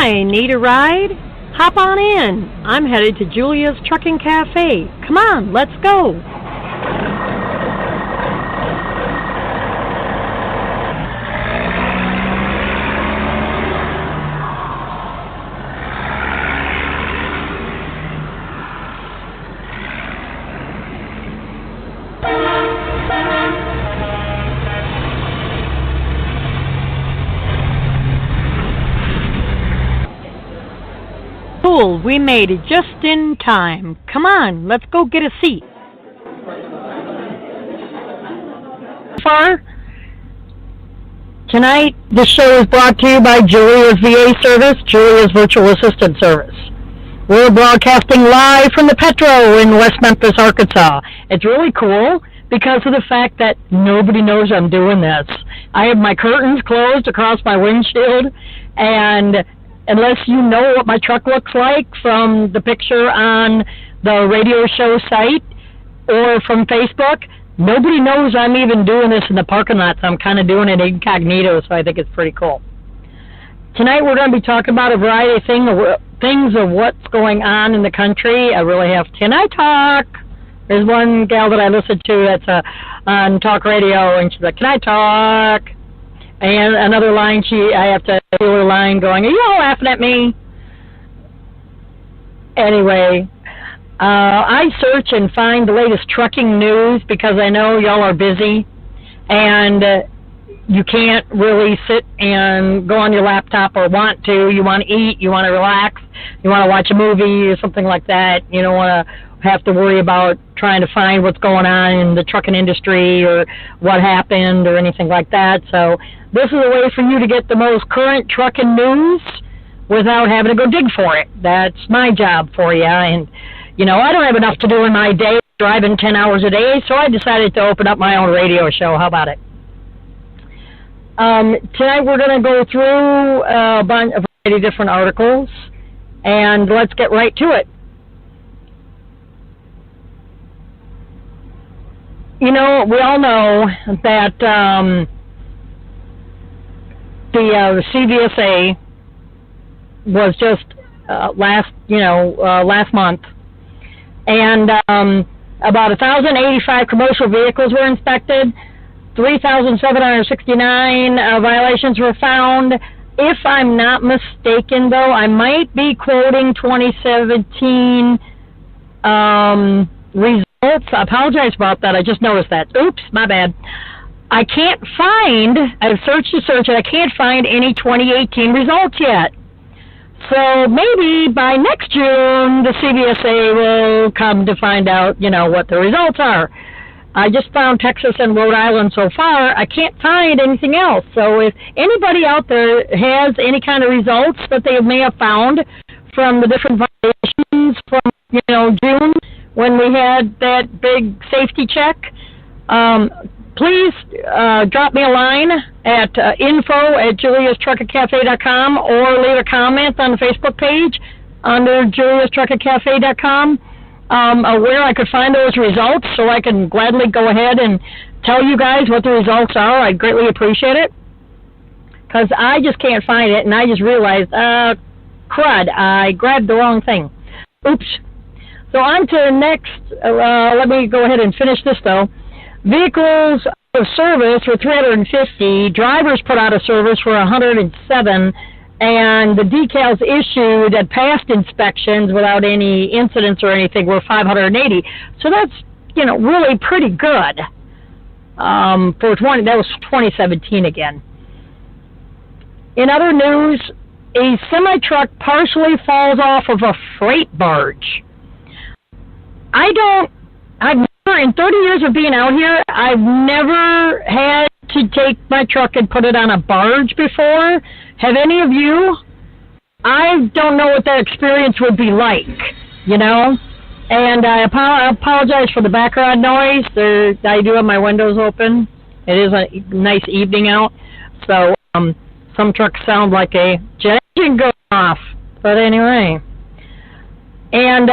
Hi, need a ride? Hop on in. I'm headed to Julia's Trucking Cafe. Come on, let's go. Cool, we made it just in time. Come on, let's go get a seat. Far? Tonight, the show is brought to you by Julia's VA Service, Julia's Virtual Assistant Service. We're broadcasting live from the Petro in West Memphis, Arkansas. It's really cool because of the fact that nobody knows I'm doing this. I have my curtains closed across my windshield, and unless you know what my truck looks like from the picture on the radio show site or from Facebook, nobody knows I'm even doing this in the parking lot, so I'm kind of doing it incognito, so I think it's pretty cool. Tonight we're going to be talking about a variety of things of what's going on in the country. I really have Can I Talk? There's one gal that I listen to that's on talk radio, and she's like, Can I talk? And another line, I have to do her line going, are you all laughing at me? Anyway, I search and find the latest trucking news because I know y'all are busy and you can't really sit and go on your laptop or want to. You want to eat, you want to relax, you want to watch a movie or something like that. You don't want to have to worry about trying to find what's going on in the trucking industry or what happened or anything like that. So this is a way for you to get the most current trucking news without having to go dig for it. That's my job for you. And, you know, I don't have enough to do in my day driving 10 hours a day, so I decided to open up my own radio show. How about it? Tonight we're going to go through a variety of different articles, and let's get right to it. You know, we all know that the CVSA was just last month, and about 1,085 commercial vehicles were inspected. 3,769 violations were found. If I'm not mistaken, though, I might be quoting 2017 results. I apologize about that. I just noticed that. Oops, my bad. I can't find, I've searched and I can't find any 2018 results yet. So maybe by next June, the CVSA will come to find out, what the results are. I just found Texas and Rhode Island so far. I can't find anything else. So if anybody out there has any kind of results that they may have found from the different violations from, June, when we had that big safety check, please drop me a line at info@juliastruckingcafe.com or leave a comment on the Facebook page under juliastruckingcafe.com where I could find those results so I can gladly go ahead and tell you guys what the results are. I'd greatly appreciate it because I just can't find it, and I just realized, crud, I grabbed the wrong thing. Oops. So on to the next, let me go ahead and finish this though. Vehicles of service were 350, drivers put out of service were 107, and the decals issued at past inspections without any incidents or anything were 580. So that's, really pretty good. That was 2017 again. In other news, a semi-truck partially falls off of a freight barge. In 30 years of being out here, I've never had to take my truck and put it on a barge before. Have any of you? I don't know what that experience would be like, And I apologize for the background noise. I do have my windows open. It is a nice evening out, so some trucks sound like a jet engine going off. But anyway. And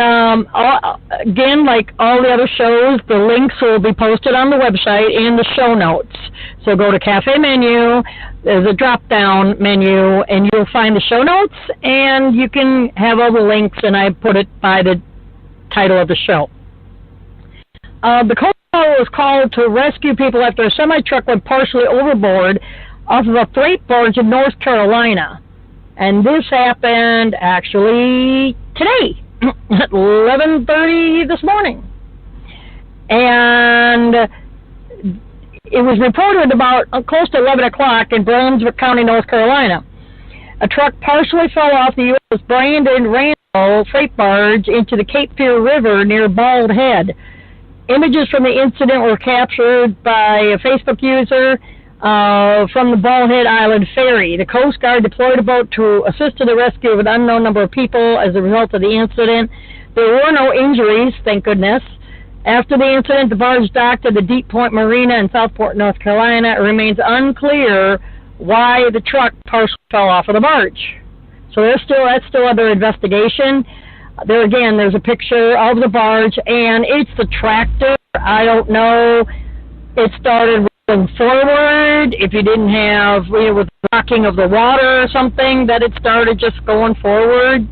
again, like all the other shows, the links will be posted on the website in the show notes. So go to Cafe Menu, there's a drop-down menu, and you'll find the show notes, and you can have all the links, and I put it by the title of the show. The Coast Guard was called to rescue people after a semi-truck went partially overboard off of a freight barge in North Carolina. And this happened, actually, today, at 11:30 this morning. And it was reported about close to 11 o'clock in Brunswick County, North Carolina. A truck partially fell off the U.S. Brandon Randall freight barge into the Cape Fear River near Bald Head. Images from the incident were captured by a Facebook user from the Bald Head Island ferry. The Coast Guard deployed a boat to assist in the rescue of an unknown number of people as a result of the incident. There were no injuries, thank goodness. After the incident, the barge docked at the Deep Point Marina in Southport, North Carolina. It remains unclear why the truck partially fell off of the barge. So that's still under investigation. There again, there's a picture of the barge, and it's the tractor. I don't know. It started rolling forward. If you didn't have, with the rocking of the water or something, that it started just going forward.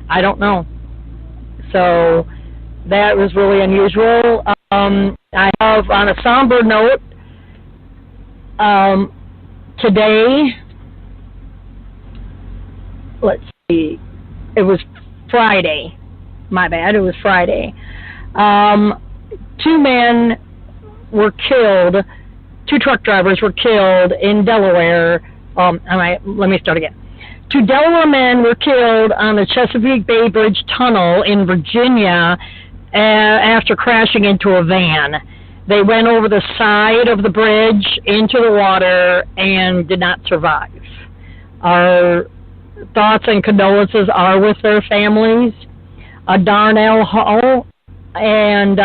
I don't know. So that was really unusual. I have, on a somber note, today, let's see, it was Friday. My bad, it was Friday. 2 men were killed, 2 truck drivers were killed in Delaware. Let me start again. 2 Delaware men were killed on the Chesapeake Bay Bridge Tunnel in Virginia after crashing into a van. They went over the side of the bridge into the water and did not survive. Our thoughts and condolences are with their families. Darnell Hall, and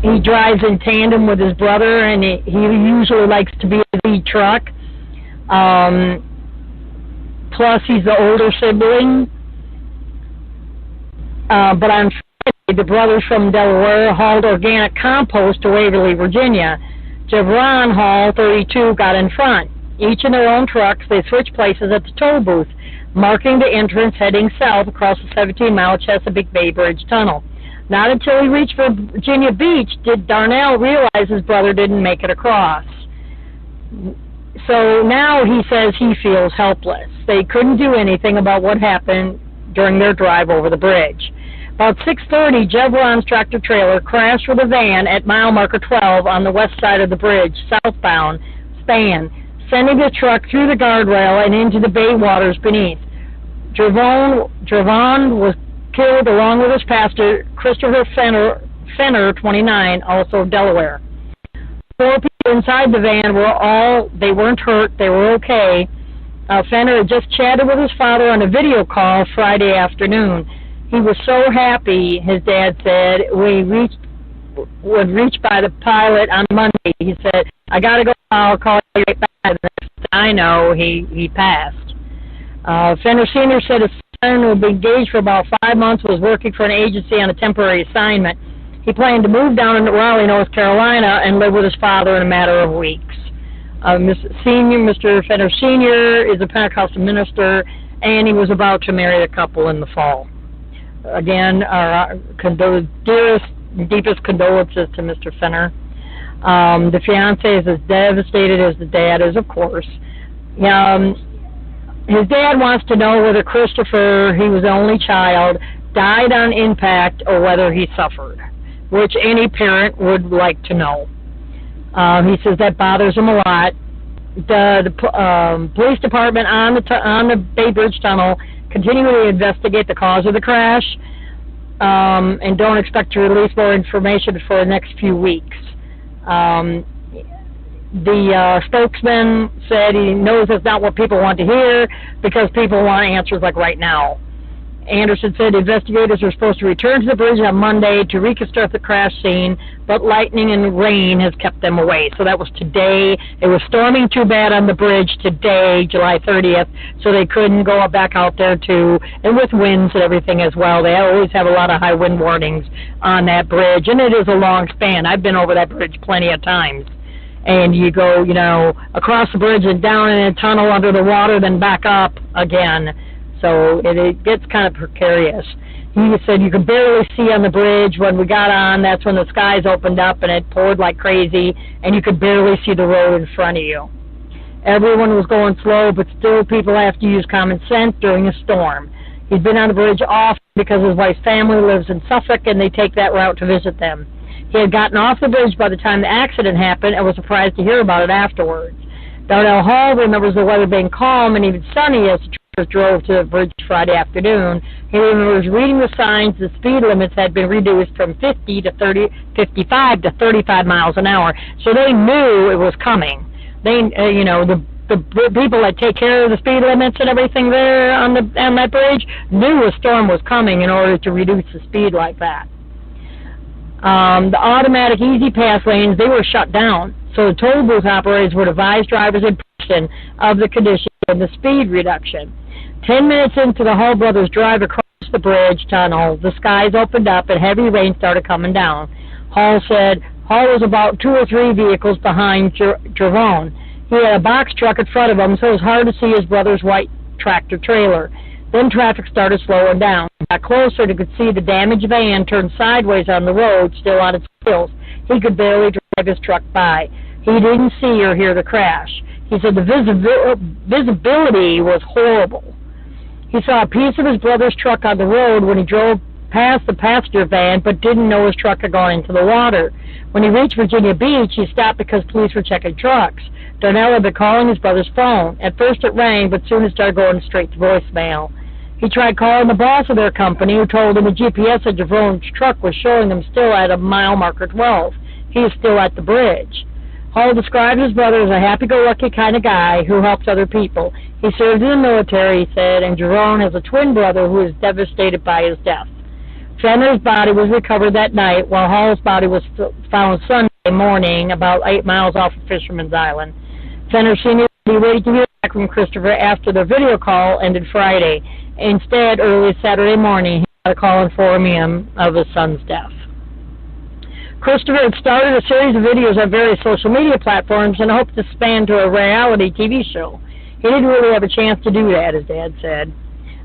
he drives in tandem with his brother, and he usually likes to be the lead truck. Plus, he's the older sibling. But on Friday, the brothers from Delaware hauled organic compost to Waverly, Virginia. Javron Hall, 32, got in front. Each in their own trucks, they switched places at the toll booth, marking the entrance heading south across the 17-mile Chesapeake Bay Bridge Tunnel. Not until he reached Virginia Beach did Darnell realize his brother didn't make it across. So now he says he feels helpless. They couldn't do anything about what happened during their drive over the bridge. About 6:30, Jevron's tractor-trailer crashed with a van at mile marker 12 on the west side of the bridge, southbound span, sending the truck through the guardrail and into the bay waters beneath. Javon was killed along with his pastor, Christopher Fenner, 29, also of Delaware. 4 people inside the van they weren't hurt, they were okay. Fenner had just chatted with his father on a video call Friday afternoon. He was so happy, his dad said, was reached by the pilot on Monday. He said, "I got to go, I'll call you right back." The next thing I know, he passed. Fenner Sr. said his son, who had been engaged for about 5 months, was working for an agency on a temporary assignment. He planned to move down to Raleigh, North Carolina, and live with his father in a matter of weeks. Mr. Fenner Sr. is a Pentecostal minister, and he was about to marry the couple in the fall. Again, our dearest, deepest condolences to Mr. Fenner. The fiancé is as devastated as the dad is, of course. His dad wants to know whether Christopher, he was the only child, died on impact or whether he suffered, which any parent would like to know. He says that bothers him a lot. The police department on the Bay Bridge Tunnel continue to investigate the cause of the crash, and don't expect to release more information for the next few weeks. The spokesman said he knows that's not what people want to hear because people want answers like right now. Anderson said investigators are supposed to return to the bridge on Monday to reconstruct the crash scene, but lightning and rain has kept them away. So that was today. It was storming too bad on the bridge today, July 30th, so they couldn't go back out there too, and with winds and everything as well. They always have a lot of high wind warnings on that bridge, and it is a long span. I've been over that bridge plenty of times. and you go, across the bridge and down in a tunnel under the water, then back up again. So it gets kind of precarious. He said you could barely see on the bridge. When we got on, that's when the skies opened up and it poured like crazy, and you could barely see the road in front of you. Everyone was going slow, but still people have to use common sense during a storm. He'd been on the bridge often because his wife's family lives in Suffolk, and they take that route to visit them. He had gotten off the bridge by the time the accident happened and was surprised to hear about it afterwards. Darnell Hall remembers the weather being calm and even sunny as the truckers drove to the bridge Friday afternoon. He remembers reading the signs the speed limits had been reduced from 55 to 35 miles an hour, so they knew it was coming. They, the people that take care of the speed limits and everything there on that bridge knew a storm was coming in order to reduce the speed like that. The automatic easy pass lanes, they were shut down, so the toll booth operators would advise drivers in person of the conditions and the speed reduction. 10 minutes into the Hall brothers' drive across the bridge tunnel, the skies opened up and heavy rain started coming down. Hall said Hall was about 2 or 3 vehicles behind Jerome. He had a box truck in front of him, so it was hard to see his brother's white tractor trailer. Then traffic started slowing down. He got closer and could see the damaged van turned sideways on the road, still on its wheels. He could barely drive his truck by. He didn't see or hear the crash. He said the visibility was horrible. He saw a piece of his brother's truck on the road when he drove past the passenger van, but didn't know his truck had gone into the water. When he reached Virginia Beach, he stopped because police were checking trucks. Darnell had been calling his brother's phone. At first it rang, but soon it started going straight to voicemail. He tried calling the boss of their company, who told him the GPS of Jerome's truck was showing them still at a mile marker 12. He is still at the bridge. Hall described his brother as a happy-go-lucky kind of guy who helps other people. He served in the military, he said, and Jerome has a twin brother who is devastated by his death. Fenner's body was recovered that night, while Hall's body was found Sunday morning about 8 miles off of Fisherman's Island. Fenner Sr. waited to hear back from Christopher after the video call ended Friday. Instead, early Saturday morning, he got a call informing him of his son's death. Christopher had started a series of videos on various social media platforms and hoped to expand to a reality TV show. He didn't really have a chance to do that, his dad said.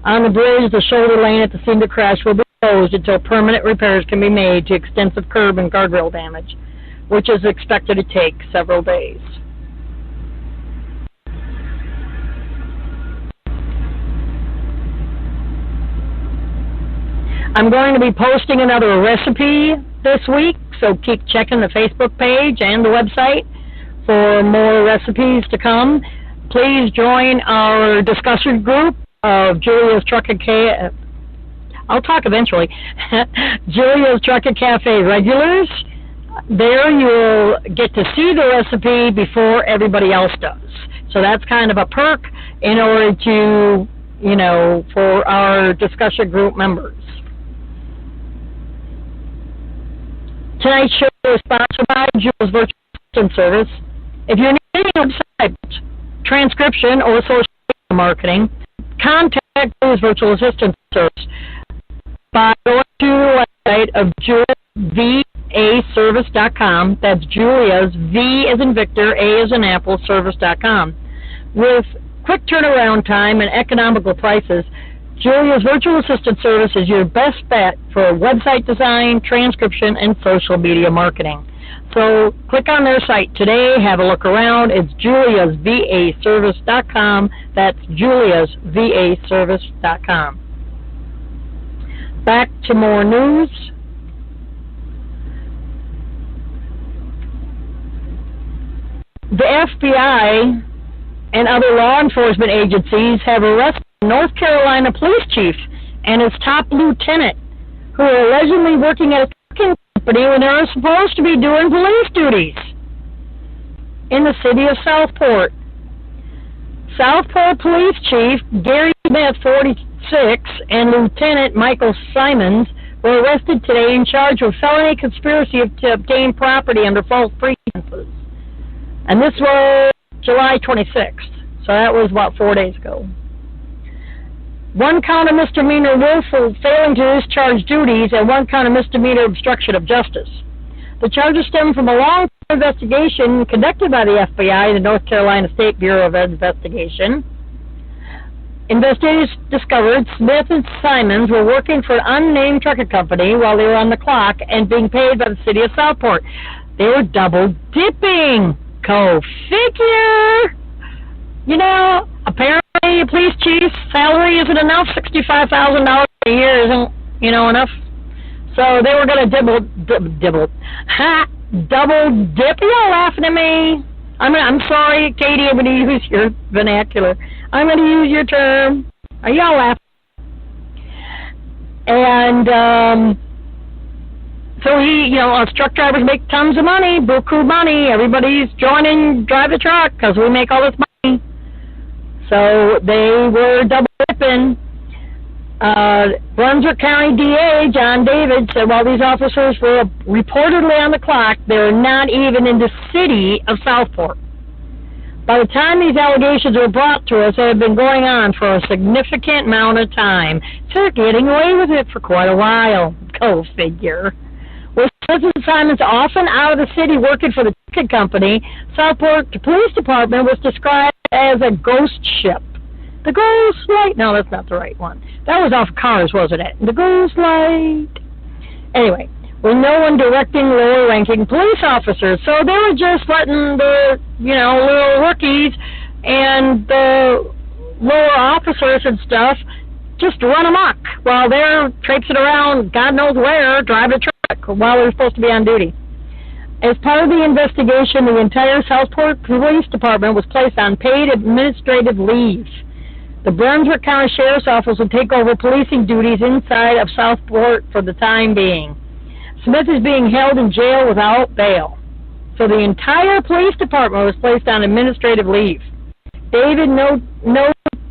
On the bridge, the shoulder lane at the scene of the crash will be closed until permanent repairs can be made to extensive curb and guardrail damage, which is expected to take several days. I'm going to be posting another recipe this week, so keep checking the Facebook page and the website for more recipes to come. Please join our discussion group of Julia's Truck and Cafe. I'll talk eventually. Julia's Truck and Cafe regulars. There you'll get to see the recipe before everybody else does. So that's kind of a perk in order to, for our discussion group members. Tonight's show is sponsored by Jules Virtual Assistant Service. If you're needing a website transcription or social media marketing, contact Jules Virtual Assistant Service by going to the website of JuliaVAService.com. That's Julia's, V as in Victor, A as in Apple, Service.com. With quick turnaround time and economical prices, Julia's Virtual Assistant Service is your best bet for website design, transcription, and social media marketing. So click on their site today, have a look around. It's Julia'sVAService.com. That's Julia'sVAService.com. Back to more news. The FBI and other law enforcement agencies have arrested North Carolina police chief and his top lieutenant, who are allegedly working at a trucking company when they're supposed to be doing police duties in the city of Southport. Southport Police Chief Gary Smith, 46, and Lieutenant Michael Simons were arrested today and charged with felony conspiracy to obtain property under false pretenses. And this was July 26th, so that was about 4 days ago. One count of misdemeanor willful failing to discharge duties and one count of misdemeanor obstruction of justice. The charges stem from a long investigation conducted by the FBI, the North Carolina State Bureau of Investigation, investigators discovered Smith and Simons were working for an unnamed trucking company while they were on the clock and being paid by the city of Southport. They were double dipping. Go figure. You know, apparently a police chief's salary isn't enough. $65,000 a year isn't, enough. So they were going to double dip. Are y'all laughing at me? I'm sorry, Katie, I'm going to use your vernacular. I'm going to use your term. Are y'all laughing? And so us truck drivers make tons of money, buku money. Everybody's joining Drive the Truck because we make all this money. So they were double dipping. Brunswick County DA John David said while these officers were reportedly on the clock, they were not even in the city of Southport. By the time these allegations were brought to us, they had been going on for a significant amount of time. So they're getting away with it for quite a while. Go figure. With Smith and Simons often out of the city working for the ticket company, Southport Police Department was described as a ghost ship. The Ghost Light. No, that's not the right one. That was off Cars, wasn't it? The Ghost Light. Anyway, with no one directing lower-ranking police officers. So they were just letting the, little rookies and the lower officers and stuff just run amok while they're traipsing around God knows where, driving a truck while they're supposed to be on duty. As part of the investigation, the entire Southport Police Department was placed on paid administrative leave. The Brunswick County Sheriff's Office will take over policing duties inside of Southport for the time being. Smith is being held in jail without bail. So the entire police department was placed on administrative leave. David noted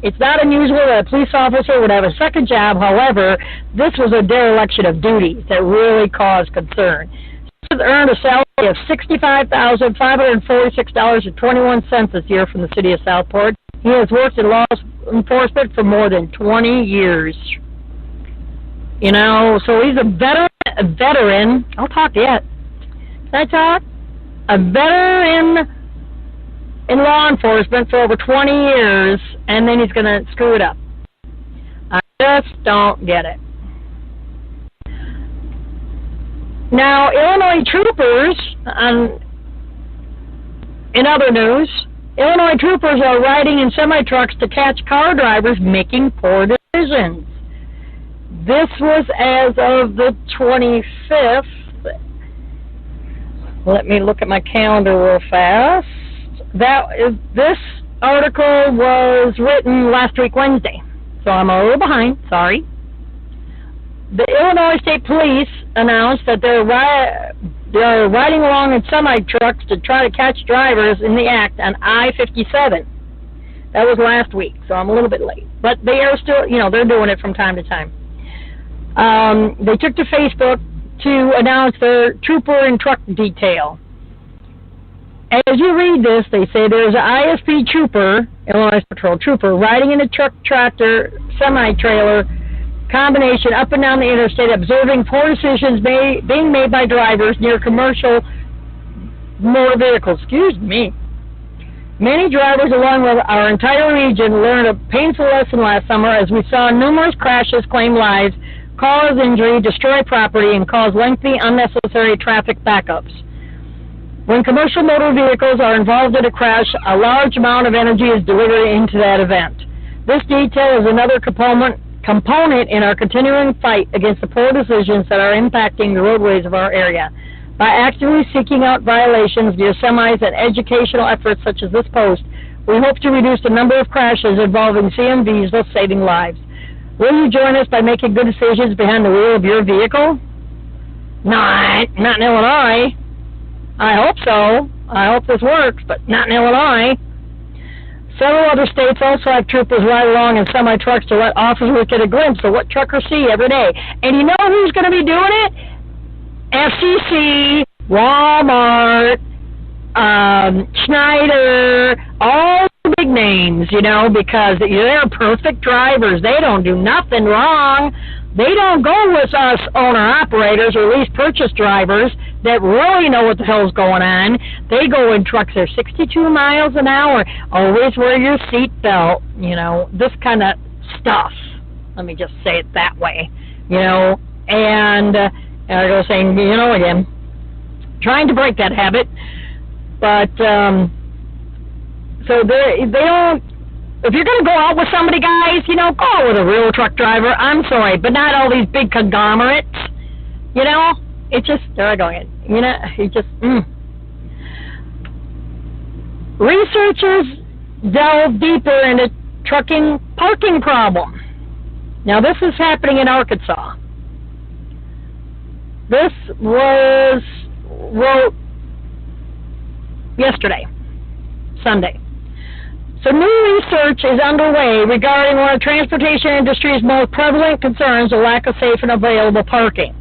it's not unusual that a police officer would have a second job. However, this was a dereliction of duties that really caused concern. Smith earned a salary of $65,546.21 this year from the city of Southport. He has worked in law enforcement for more than 20 years. So he's a veteran. I'll talk yet. Can I talk? A veteran in law enforcement for over 20 years, and then he's going to screw it up. I just don't get it. Now, Illinois troopers, in other news, Illinois troopers are riding in semi-trucks to catch car drivers making poor decisions. This was as of the 25th. Let me look at my calendar real fast. This article was written last week, Wednesday, so I'm a little behind, sorry. The Illinois State Police announced that they're riding along in semi-trucks to try to catch drivers in the act on I-57. That was last week, so I'm a little bit late. But they are still, they're doing it from time to time. They took to Facebook to announce their trooper and truck detail. As you read this, they say there's an ISP trooper, Illinois Patrol trooper, riding in a truck, tractor, semi-trailer combination up and down the interstate, observing poor decisions being made by drivers near commercial motor vehicles. Excuse me. Many drivers along with our entire region learned a painful lesson last summer as we saw numerous crashes claim lives, cause injury, destroy property, and cause lengthy, unnecessary traffic backups. When commercial motor vehicles are involved in a crash, a large amount of energy is delivered into that event. This detail is another component in our continuing fight against the poor decisions that are impacting the roadways of our area. By actively seeking out violations via semis and educational efforts such as this post, we hope to reduce the number of crashes involving CMVs, thus saving lives. Will you join us by making good decisions behind the wheel of your vehicle? Not in Illinois. I hope so. I hope this works, but not in Illinois. Several other states also have troopers ride along in semi-trucks to let officers get a glimpse of what truckers see every day. And you know who's going to be doing it? FCC, Walmart, Schneider, all the big names, because they're perfect drivers. They don't do nothing wrong. They don't go with us owner-operators or lease purchase drivers that really know what the hell's going on. They go in trucks that are 62 miles an hour. Always wear your seatbelt, this kind of stuff. Let me just say it that way, And I go saying, again, trying to break that habit. But, so they don't, if you're going to go out with somebody, guys, go out with a real truck driver. I'm sorry, but not all these big conglomerates. It just, there I go again. It just, Researchers delve deeper into trucking parking problem. Now, this is happening in Arkansas. This was wrote yesterday, Sunday. So new research is underway regarding one of the transportation industry's most prevalent concerns, the lack of safe and available parking.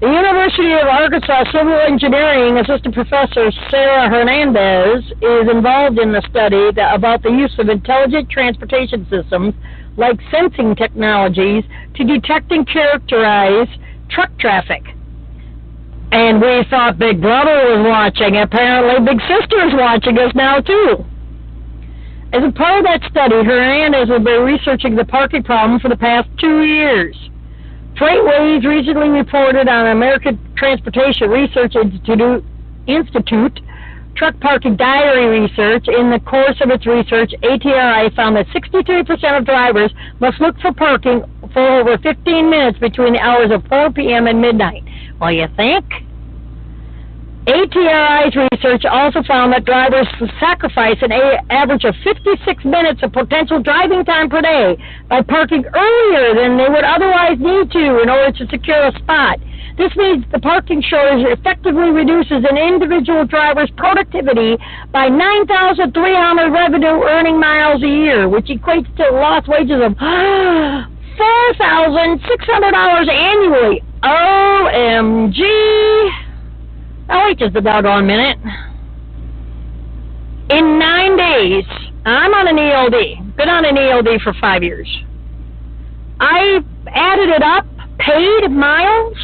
The University of Arkansas Civil Engineering Assistant Professor Sarah Hernandez is involved in the study about the use of intelligent transportation systems like sensing technologies to detect and characterize truck traffic. And we thought Big Brother was watching. Apparently Big Sister is watching us now, too. As a part of that study, Hernandez has been researching the parking problem for the past 2 years. Freightways recently reported on American Transportation Research Institute truck parking diary research. In the course of its research, ATRI found that 63% of drivers must look for parking for over 15 minutes between the hours of 4 p.m. and midnight. Well, you think? ATRI's research also found that drivers sacrifice an average of 56 minutes of potential driving time per day by parking earlier than they would otherwise need to in order to secure a spot. This means the parking shortage effectively reduces an individual driver's productivity by 9,300 revenue-earning miles a year, which equates to lost wages of $4,600 annually. OMG! Now wait just a doggone minute. In 9 days, I'm on an ELD. Been on an ELD for 5 years. I added it up, paid miles.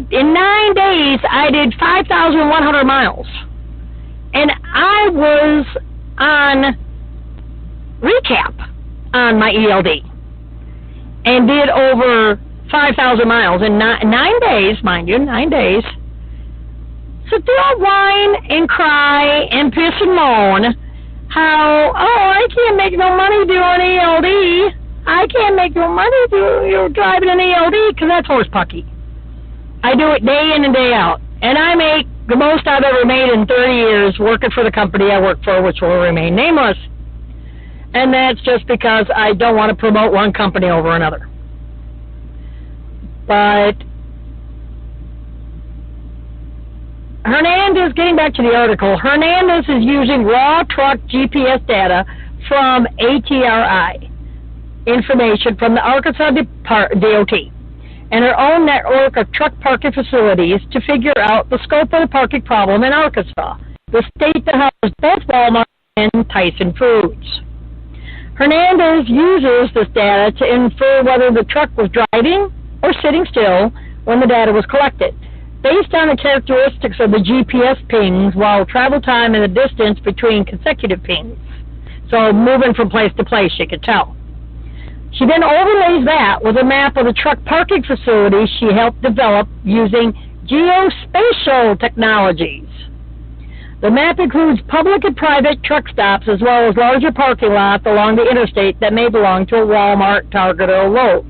In 9 days, I did 5,100 miles. And I was on recap on my ELD. And did over 5,000 miles in 9 days, mind you, 9 days. So don't whine and cry and piss and moan how, I can't make no money doing ELD. I can't make no money driving an ELD, because that's horse pucky. I do it day in and day out. And I make the most I've ever made in 30 years working for the company I work for, which will remain nameless. And that's just because I don't want to promote one company over another. But Hernandez, getting back to the article, Hernandez is using raw truck GPS data from ATRI, information from the Arkansas DOT, and her own network of truck parking facilities to figure out the scope of the parking problem in Arkansas, the state that houses both Walmart and Tyson Foods. Hernandez uses this data to infer whether the truck was driving or sitting still when the data was collected, based on the characteristics of the GPS pings while travel time and the distance between consecutive pings. So moving from place to place, she could tell. She then overlays that with a map of the truck parking facilities she helped develop using geospatial technologies. The map includes public and private truck stops as well as larger parking lots along the interstate that may belong to a Walmart, Target, or Lowe's.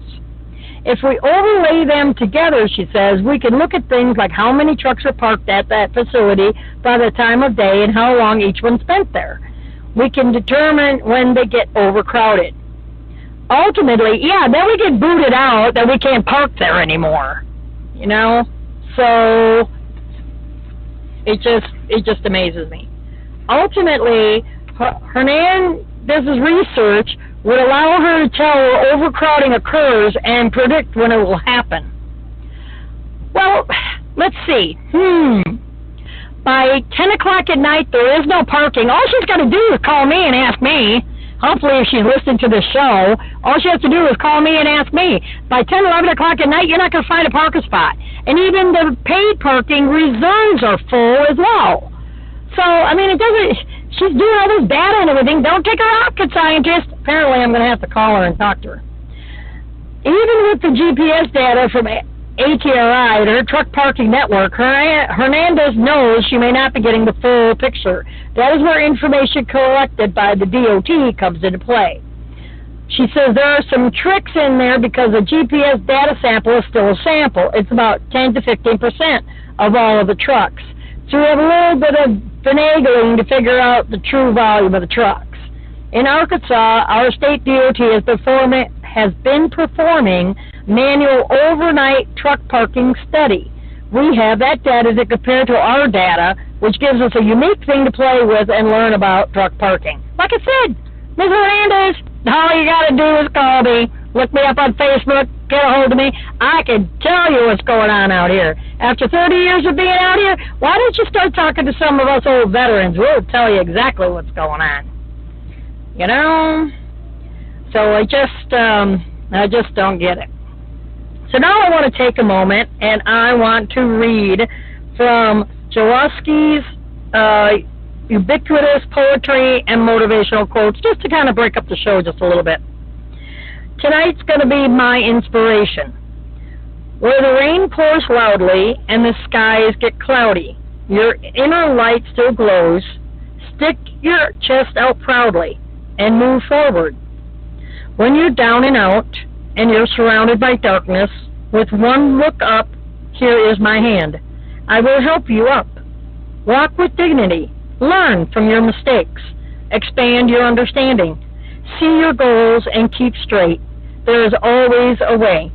If we overlay them together, she says, we can look at things like how many trucks are parked at that facility by the time of day and how long each one spent there. We can determine when they get overcrowded. Ultimately, then we get booted out that we can't park there anymore. So it just amazes me. Ultimately, Hernandez's research would allow her to tell where overcrowding occurs and predict when it will happen. Well, let's see. By 10 o'clock at night, there is no parking. All she's got to do is call me and ask me. hopefully if she's listening to this show, all she has to do is call me and ask me. By 10, 11 o'clock at night, you're not going to find a parking spot. And even the paid parking reserves are full as well. So, I mean, it doesn't, she's doing all this data and everything. Don't take her rocket scientist. Apparently I'm going to have to call her and talk to her. Even with the GPS data from ATRI, her truck parking network, Hernandez knows she may not be getting the full picture. That is where information collected by the DOT comes into play. She says there are some tricks in there because the GPS data sample is still a sample. It's about 10 to 15% of all of the trucks. So we have a little bit of finagling to figure out the true volume of the trucks. In Arkansas, our state DOT has been performing manual overnight truck parking study. We have that data to compare to our data, which gives us a unique thing to play with and learn about truck parking. Like I said, Ms. Hernandez, all you got to do is call me, look me up on Facebook, get a hold of me. I can tell you what's going on out here. After 30 years of being out here, why don't you start talking to some of us old veterans? We'll tell you exactly what's going on. You know? So I just don't get it. So now I want to take a moment and I want to read from Jaworski's ubiquitous poetry and motivational quotes, just to kind of break up the show just a little bit. Tonight's going to be my inspiration. Where the rain pours loudly and the skies get cloudy, your inner light still glows. Stick your chest out proudly and move forward. When you're down and out and you're surrounded by darkness, with one look up, here is my hand. I will help you up. Walk with dignity. Learn from your mistakes. Expand your understanding. See your goals and keep straight. There is always a way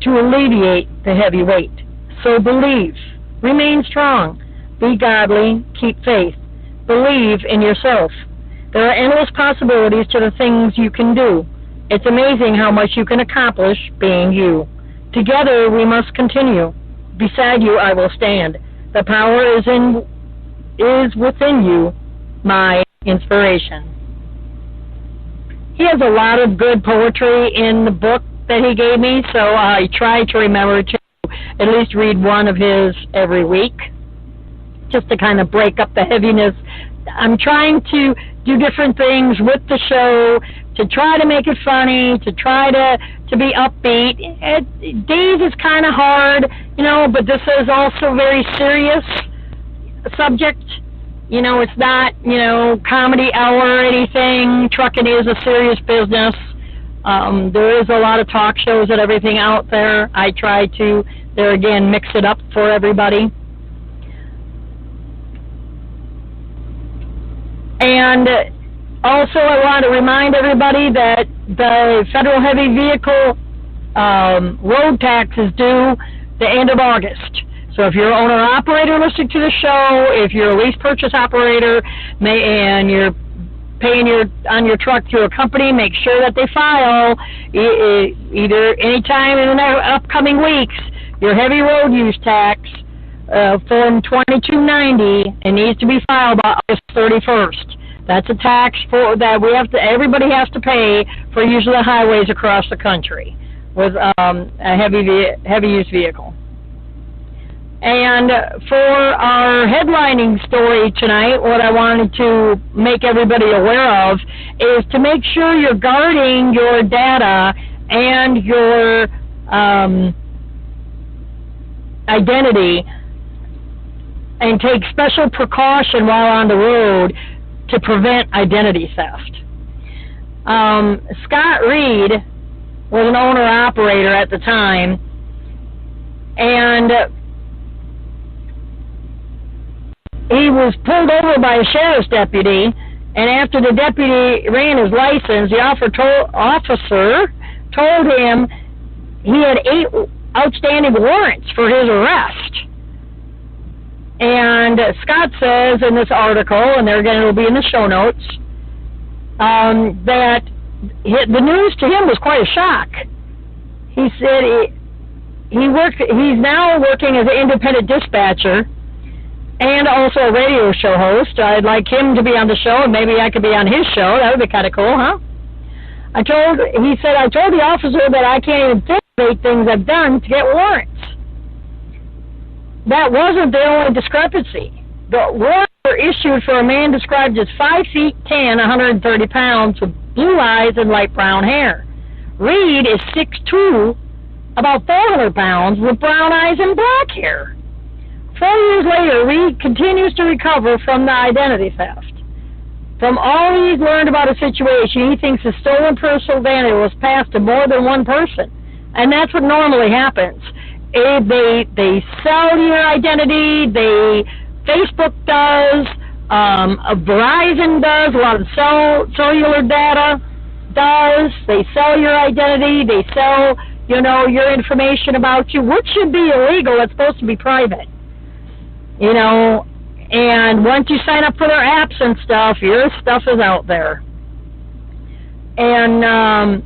to alleviate the heavy weight. So believe. Remain strong. Be godly. Keep faith. Believe in yourself. There are endless possibilities to the things you can do. It's amazing how much you can accomplish being you. Together we must continue. Beside you I will stand. The power is within you, my inspiration. He has a lot of good poetry in the book that he gave me, so I try to remember to at least read one of his every week, just to kind of break up the heaviness. I'm trying to do different things with the show, to try to make it funny, to try to be upbeat. Days is kind of hard, you know, but this is also very serious subject. You know, it's not, you know, comedy hour or anything. Trucking is a serious business. There is a lot of talk shows and everything out there. I try to, there again, mix it up for everybody. And also I want to remind everybody that the federal heavy vehicle road tax is due the end of August. So if you're an owner-operator listening to the show, if you're a lease purchase operator, and you're paying on your truck through a company, make sure that they file either anytime in the upcoming weeks your heavy road use tax, Form 2290. It needs to be filed by August 31st. That's a tax that everybody has to pay for using the highways across the country with a heavy use vehicle. And for our headlining story tonight, what I wanted to make everybody aware of is to make sure you're guarding your data and your identity, and take special precaution while on the road to prevent identity theft. Scott Reed was an owner-operator at the time, and he was pulled over by a sheriff's deputy, and after the deputy ran his license, the officer told him he had 8 outstanding warrants for his arrest. And Scott says in this article, and it'll be in the show notes, that the news to him was quite a shock. He said he's now working as an independent dispatcher, and also a radio show host. I'd like him to be on the show, and maybe I could be on his show. That would be kind of cool, huh? He said, I told the officer that I can't even think of 8 things I've done to get warrants. That wasn't the only discrepancy. The warrants were issued for a man described as 5 feet 10, 130 pounds, with blue eyes and light brown hair. Reed is 6'2", about 400 pounds, with brown eyes and black hair. 4 years later, Reed continues to recover from the identity theft. From all he's learned about a situation, he thinks the stolen personal data was passed to more than one person. And that's what normally happens. They sell your identity, Facebook does, Verizon does, a lot of cellular data does. They sell your identity, they sell, your information about you, which should be illegal. It's supposed to be private. And once you sign up for their apps and stuff, your stuff is out there. And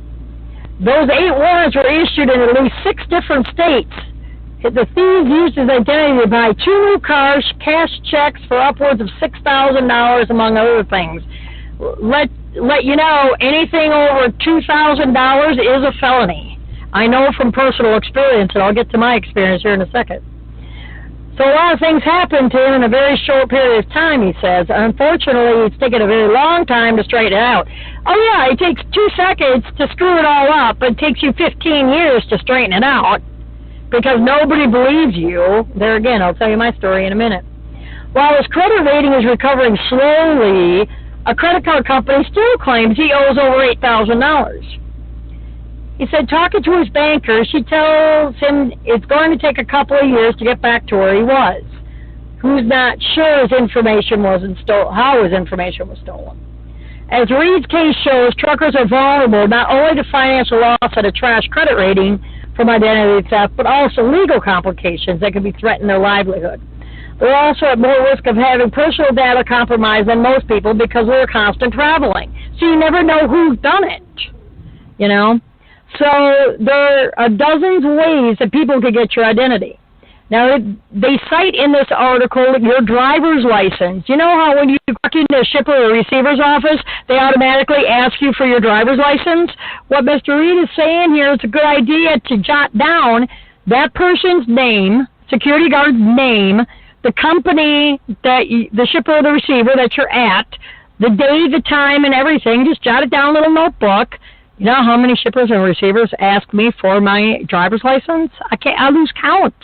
those 8 warrants were issued in at least 6 different states. The thieves used his identity to buy 2 new cars, cash checks for upwards of $6,000, among other things. Let you know, anything over $2,000 is a felony. I know from personal experience, and I'll get to my experience here in a second. So a lot of things happened to him in a very short period of time, he says. Unfortunately, it's taken a very long time to straighten it out. Oh, yeah, it takes 2 seconds to screw it all up, but it takes you 15 years to straighten it out because nobody believes you. There again, I'll tell you my story in a minute. While his credit rating is recovering slowly, a credit card company still claims he owes over $8,000. He said, talking to his banker, she tells him it's going to take a couple of years to get back to where he was. Who's not sure his information wasn't stolen, how his information was stolen. As Reed's case shows, truckers are vulnerable not only to financial loss and a trash credit rating from identity theft, but also legal complications that could be threaten their livelihood. They're also at more risk of having personal data compromised than most people because they're constant traveling. So you never know who's done it, So there are dozens of ways that people could get your identity. Now, they cite in this article your driver's license. You know how when you walk into a shipper or receiver's office, they automatically ask you for your driver's license? What Mr. Reed is saying here is a good idea to jot down that person's name, security guard's name, the company, the shipper or the receiver that you're at, the day, the time, and everything. Just jot it down in a little notebook. You know how many shippers and receivers ask me for my driver's license? I lose count.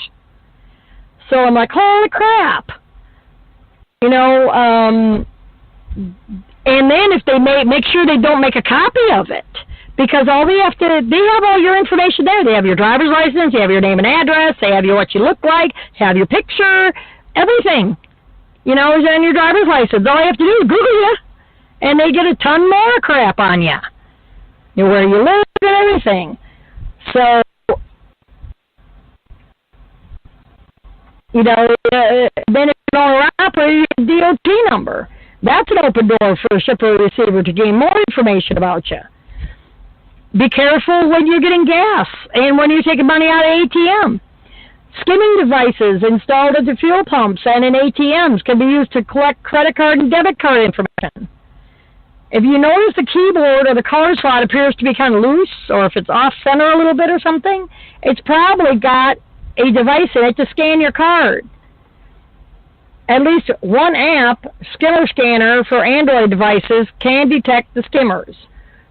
So I'm like, holy crap. And then if they make sure they don't make a copy of it, because they have all your information there. They have your driver's license, they have your name and address, they have what you look like, they have your picture, everything. Is on your driver's license. All you have to do is Google you, and they get a ton more crap on you. Where you live and everything. So, then if you're on a rapper, you get a DOT number. That's an open door for a shipper or receiver to gain more information about you. Be careful when you're getting gas and when you're taking money out of ATM. Skimming devices installed at the fuel pumps and in ATMs can be used to collect credit card and debit card information. If you notice the keyboard or the card slot appears to be kind of loose, or if it's off-center a little bit or something, it's probably got a device in it to scan your card. At least one app, skimmer scanner for Android devices, can detect the skimmers.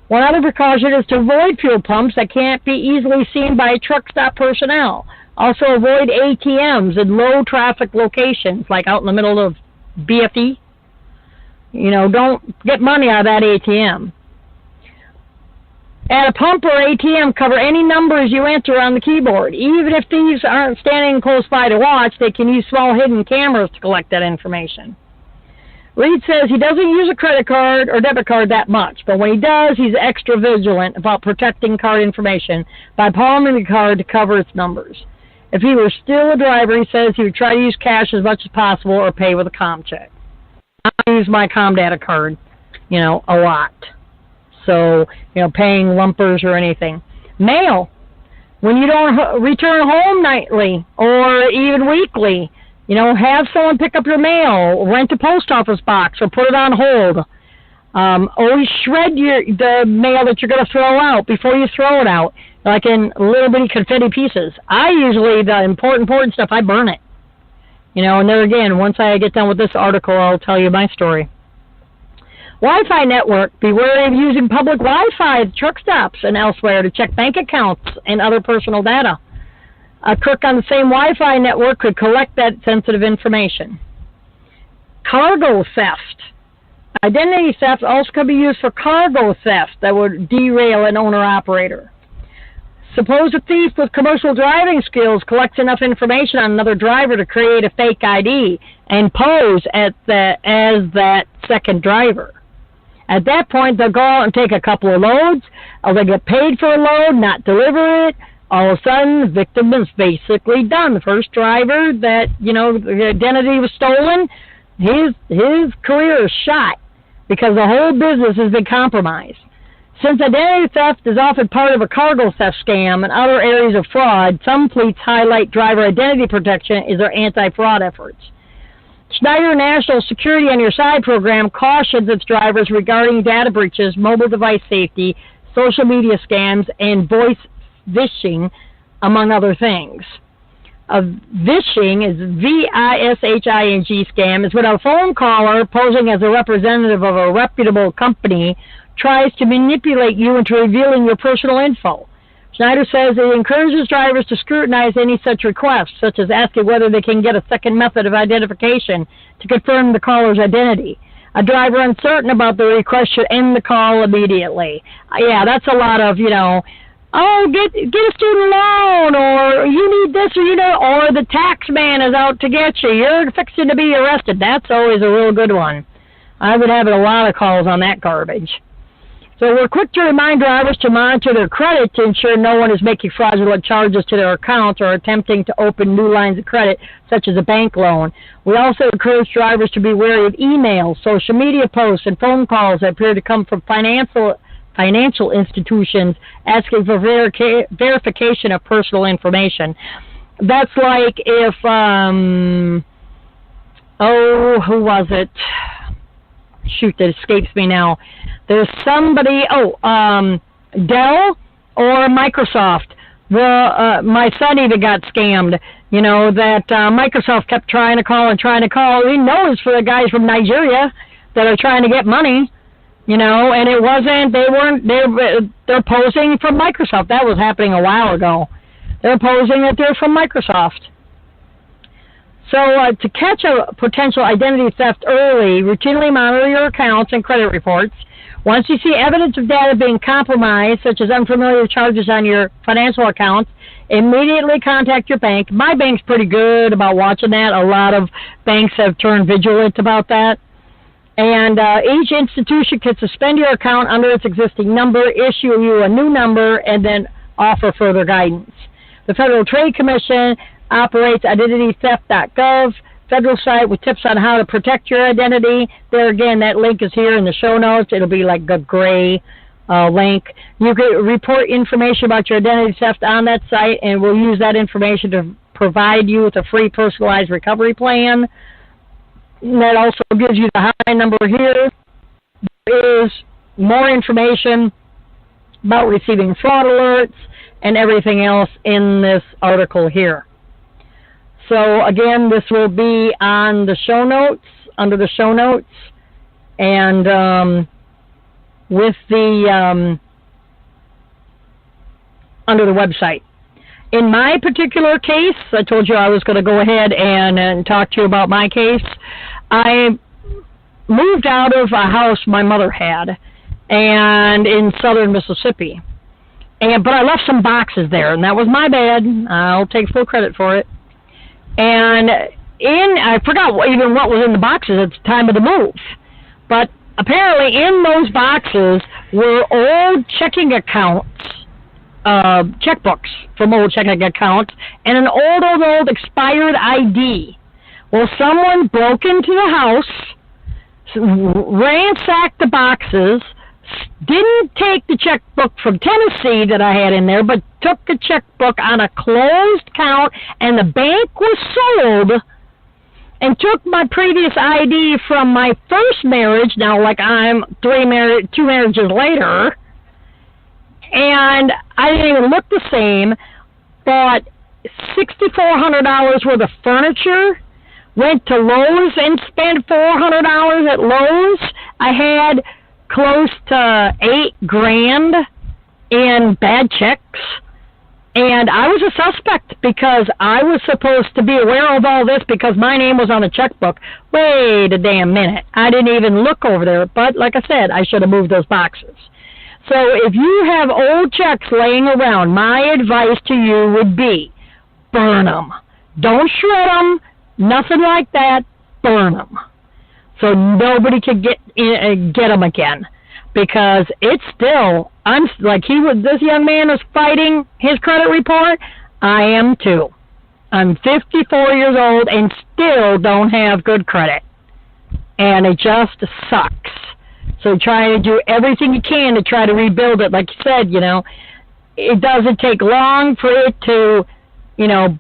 One other precaution is to avoid fuel pumps that can't be easily seen by truck stop personnel. Also avoid ATMs in low-traffic locations, like out in the middle of BFE. Don't get money out of that ATM. At a pump or ATM, cover any numbers you enter on the keyboard. Even if thieves aren't standing close by to watch, they can use small hidden cameras to collect that information. Reed says he doesn't use a credit card or debit card that much, but when he does, he's extra vigilant about protecting card information by palming the card to cover its numbers. If he were still a driver, he says he would try to use cash as much as possible or pay with a comm check. I use my ComData card, a lot. So, paying lumpers or anything. Mail. When you don't return home nightly or even weekly, You know, have someone pick up your mail, rent a post office box, or put it on hold. Always shred the mail that you're going to throw out before you throw it out, like in little bitty confetti pieces. I usually, the important stuff, I burn it. You know, and there again, once I get done with this article, I'll tell you my story. Wi-Fi network. Be wary of using public Wi-Fi at truck stops and elsewhere to check bank accounts and other personal data. A crook on the same Wi-Fi network could collect that sensitive information. Cargo theft. Identity theft also could be used for cargo theft that would derail an owner-operator. Suppose a thief with commercial driving skills collects enough information on another driver to create a fake ID and pose as that second driver. At that point, they'll go out and take a couple of loads, or they get paid for a load, not deliver it. All of a sudden, the victim is basically done. The first driver that, you know, the identity was stolen, his career is shot because the whole business has been compromised. Since identity theft is often part of a cargo theft scam and other areas of fraud, some fleets highlight driver identity protection as their anti-fraud efforts. Schneider National Security on Your Side program cautions its drivers regarding data breaches, mobile device safety, social media scams, and voice phishing, among other things. Vishing is V-I-S-H-I-N-G scam is when a phone caller posing as a representative of a reputable company tries to manipulate you into revealing your personal info. Schneider says it encourages drivers to scrutinize any such requests, such as asking whether they can get a second method of identification to confirm the caller's identity. A driver uncertain about the request should end the call immediately. Yeah, that's a lot of, you know, oh, get a student loan, or you need this, or you know, or the tax man is out to get you. You're fixing to be arrested. That's always a real good one. I've been having a lot of calls on that garbage. So we're quick to remind drivers to monitor their credit to ensure no one is making fraudulent charges to their accounts or attempting to open new lines of credit, such as a bank loan. We also encourage drivers to be wary of emails, social media posts, and phone calls that appear to come from financial institutions asking for verification of personal information. That's like if, who was it? Shoot, that escapes me now. There's somebody, Dell or Microsoft. Well, my son even got scammed. You know, that Microsoft kept trying to call. We know it's for the guys from Nigeria that are trying to get money. You know, and it wasn't, they're posing from Microsoft. That was happening a while ago. They're posing that they're from Microsoft. So to catch a potential identity theft early, routinely monitor your accounts and credit reports. Once you see evidence of data being compromised, such as unfamiliar charges on your financial accounts, immediately contact your bank. My bank's pretty good about watching that. A lot of banks have turned vigilant about that. And each institution can suspend your account under its existing number, issue you a new number, and then offer further guidance. The Federal Trade Commission operates identitytheft.gov, federal site with tips on how to protect your identity. There again, that link is here in the show notes. It'll be like a gray link. You can report information about your identity theft on that site, and we'll use that information to provide you with a free personalized recovery plan. And that also gives you the hotline number here. There is more information about receiving fraud alerts and everything else in this article here. So again, this will be on the show notes, under the show notes, and with the under the website. In my particular case, I told you I was going to go ahead and talk to you about my case. I moved out of a house my mother had, and in southern Mississippi. But I left some boxes there, and that was my bad. I'll take full credit for it. And I forgot what was in the boxes at the time of the move. But apparently in those boxes were old checking accounts, checkbooks from old checking accounts, and an old expired ID. Well, someone broke into the house, ransacked the boxes, didn't take the checkbook from Tennessee that I had in there, but took the checkbook on a closed account, and the bank was sold and took my previous ID from my first marriage, now like I'm 2 marriages later, and I didn't even look the same, bought $6,400 worth of furniture, went to Lowe's and spent $400 at Lowe's. I had close to $8,000 in bad checks, and I was a suspect because I was supposed to be aware of all this because my name was on the checkbook. Wait a damn minute. I didn't even look over there, but like I said, I should have moved those boxes. So if you have old checks laying around, my advice to you would be burn them. Don't shred them, nothing like that, burn them. So nobody could get them again. Because it's still, this young man was fighting his credit report. I am too. I'm 54 years old and still don't have good credit. And it just sucks. So try to do everything you can to try to rebuild it. Like you said, it doesn't take long for it to,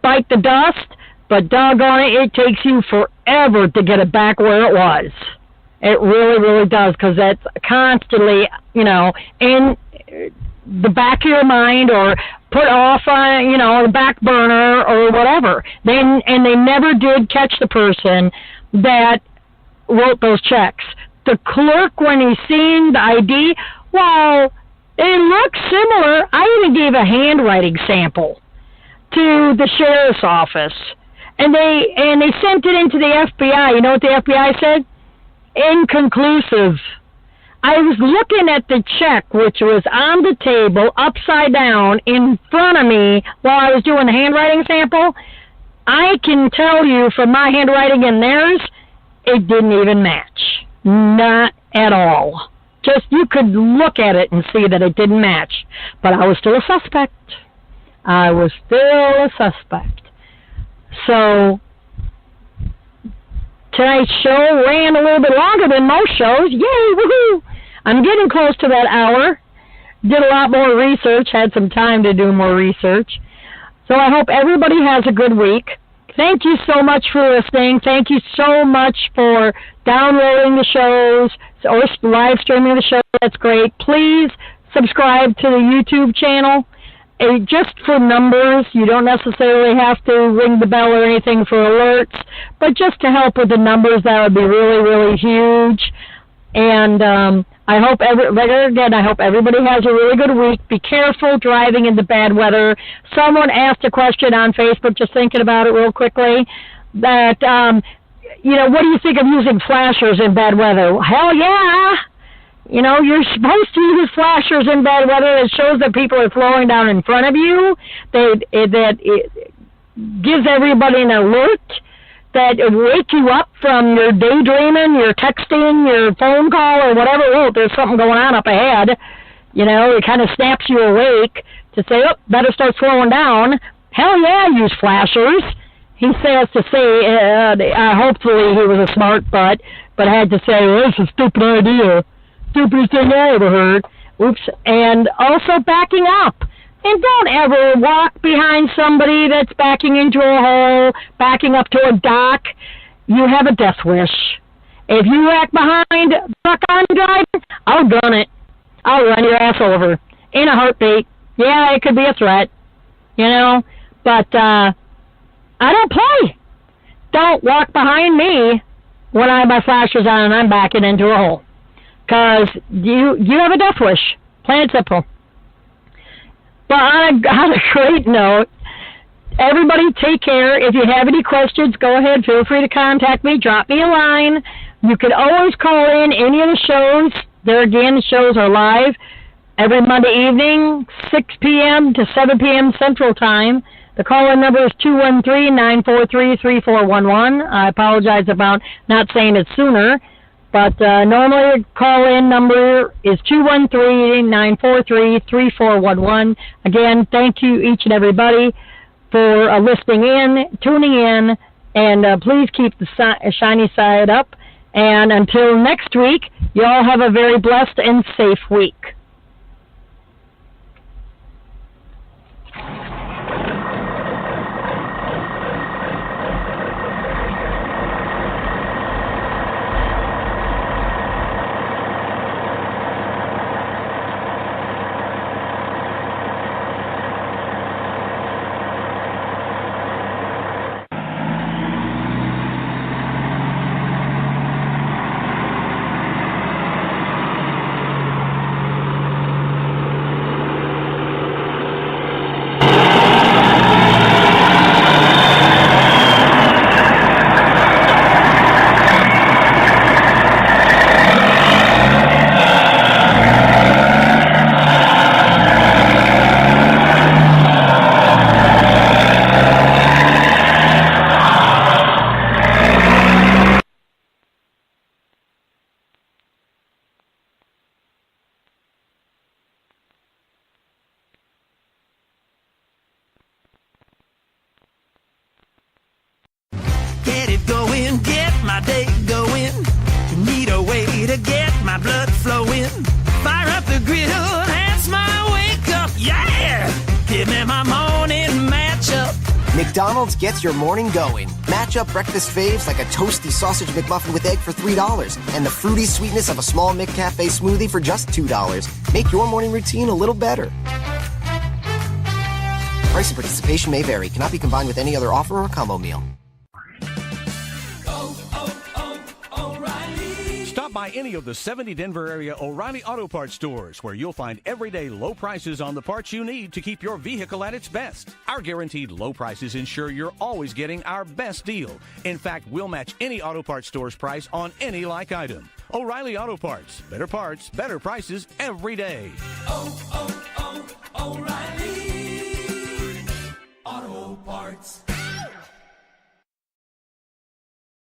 bite the dust, but doggone it, it takes you forever to get it back where it was. It really, really does, because that's constantly, in the back of your mind or put off on, the back burner or whatever. And they never did catch the person that wrote those checks. The clerk, when he's seen the ID, well, it looks similar. I even gave a handwriting sample to the sheriff's office, and they sent it into the FBI. You know what the FBI said? Inconclusive. I was looking at the check, which was on the table, upside down, in front of me while I was doing the handwriting sample. I can tell you from my handwriting and theirs, it didn't even match. Not at all. Just, you could look at it and see that it didn't match. But I was still a suspect. I was still a suspect. So tonight's show ran a little bit longer than most shows. Yay, woohoo! I'm getting close to that hour. Did a lot more research, had some time to do more research. So I hope everybody has a good week. Thank you so much for listening. Thank you so much for downloading the shows or live streaming the show. That's great. Please subscribe to the YouTube channel. Just for numbers, you don't necessarily have to ring the bell or anything for alerts, but just to help with the numbers, that would be really, really huge. And I hope everybody has a really good week. Be careful driving in the bad weather. Someone asked a question on Facebook, just thinking about it real quickly, that, what do you think of using flashers in bad weather? Hell yeah! You're supposed to use flashers in bad weather. It shows that people are slowing down in front of you. It gives everybody an alert that wake you up from your daydreaming, your texting, your phone call, or whatever. Oh, there's something going on up ahead. It kind of snaps you awake to say, oh, better start slowing down. Hell yeah, use flashers. He says to say, hopefully he was a smart butt, but had to say, well, this is a stupid idea. Stupidest thing I ever heard. Oops. And also backing up. And don't ever walk behind somebody that's backing into a hole, backing up to a dock. You have a death wish. If you walk behind a truck I'm driving, I'll gun it. I'll run your ass over in a heartbeat. Yeah, it could be a threat, but I don't play. Don't walk behind me when I have my flashers on and I'm backing into a hole. Because you have a death wish. Plain and simple. But on a great note, everybody take care. If you have any questions, go ahead. Feel free to contact me. Drop me a line. You can always call in any of the shows. There again, the shows are live every Monday evening, 6 p.m. to 7 p.m. Central Time. The call-in number is 213-943-3411. I apologize about not saying it sooner. But normally the call-in number is 213-943-3411. Again, thank you each and everybody for listening in, tuning in, and please keep the shiny side up. And until next week, you all have a very blessed and safe week. day going. Need a way to get my blood flowing. Fire up the grill, that's my wake up, yeah! Give me my morning matchup. McDonald's gets your morning going. Match up breakfast faves like a toasty sausage McMuffin with egg for $3 and the fruity sweetness of a small McCafe smoothie for just $2. Make your morning routine a little better. Price and participation may vary. Cannot be combined with any other offer or combo meal. Stop by any of the 70 Denver area O'Reilly Auto Parts stores where you'll find everyday low prices on the parts you need to keep your vehicle at its best. Our guaranteed low prices ensure you're always getting our best deal. In fact, we'll match any auto parts store's price on any like item. O'Reilly Auto Parts. Better parts, better prices every day. O'Reilly Auto Parts.